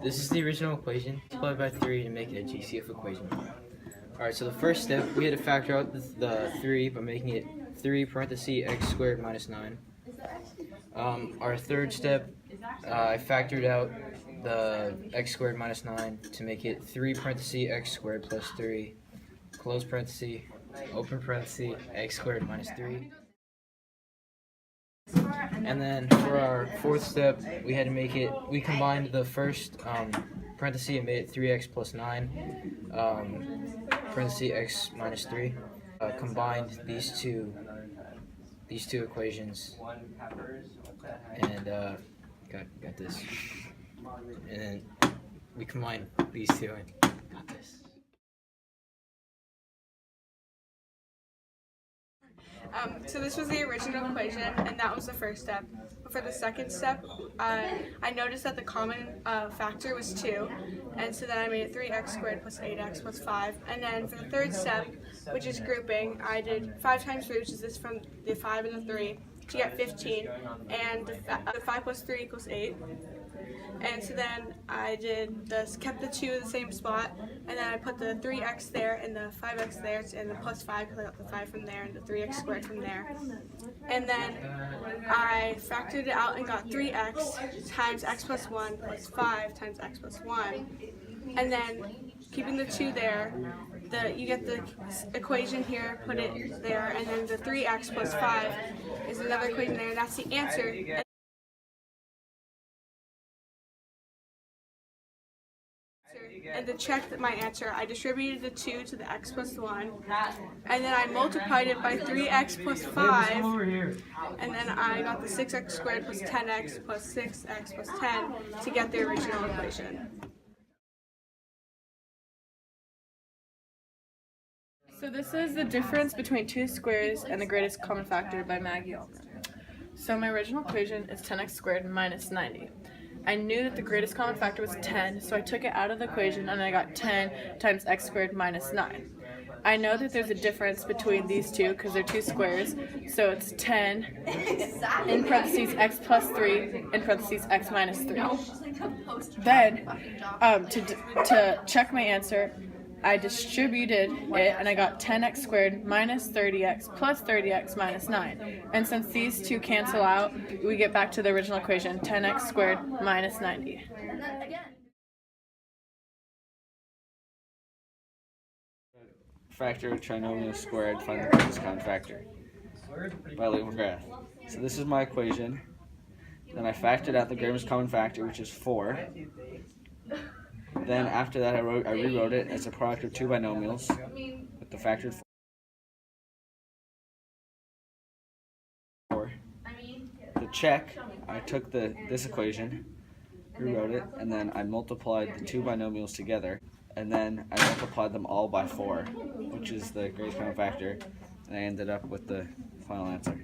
This is the original equation, multiplied by 3 to make it a GCF equation. Alright, so the first step, we had to factor out the 3 by making it 3 parentheses x squared minus 9. Our third step, I factored out the x squared minus 9 to make it 3 parentheses x squared plus 3, close parenthesis, open parenthesis, x squared minus 3. And then for our fourth step, we had to make it, we combined the first parenthesis and made it 3x plus 9, parenthesis x minus 3. Combined these two equations, and got this. And then we combined these two and got this. So this was the original equation, and that was the first step. But for the second step, I noticed that the common factor was 2, and so then I made it 3x squared plus 8x plus 5. And then for the third step, which is grouping, I did 5 times 3, which is this from the 5 and the 3, to get 15, and the 5 plus 3 equals 8. And so then I kept the 2 in the same spot, and then I put the 3x there and the 5x there, and the plus 5 because I got the 5 from there and the 3x squared from there. And then I factored it out and got 3x times x plus 1 plus 5 times x plus 1. And then keeping the 2 there, you get the equation here, put it there, and then the 3x plus 5 is another equation there, and that's the answer. And to check my answer, I distributed the 2 to the x plus 1, and then I multiplied it by 3x plus 5, and then I got the 6x squared plus 10x plus 6x plus 10 to get the original equation. So this is the difference between two squares and the greatest common factor by Maggie Altman. So my original equation is 10x squared minus 90. I knew that the greatest common factor was 10, so I took it out of the equation and I got 10 times x squared minus 9. I know that there's a difference between these two because they're two squares, so it's 10 in parentheses x plus 3 in parentheses x minus 3. Then, to check my answer, I distributed it and I got 10x squared minus 30x plus 30x minus 9. And since these two cancel out, we get back to the original equation, 10x squared minus 90. Factor trinomial squared, find the greatest common factor by McGrath. So this is my equation. Then I factored out the greatest common factor, which is 4. Then after that I rewrote it as a product of two binomials with the factored 4. To check, I took this equation, rewrote it, and then I multiplied the two binomials together, and then I multiplied them all by 4, which is the greatest common factor, and I ended up with the final answer.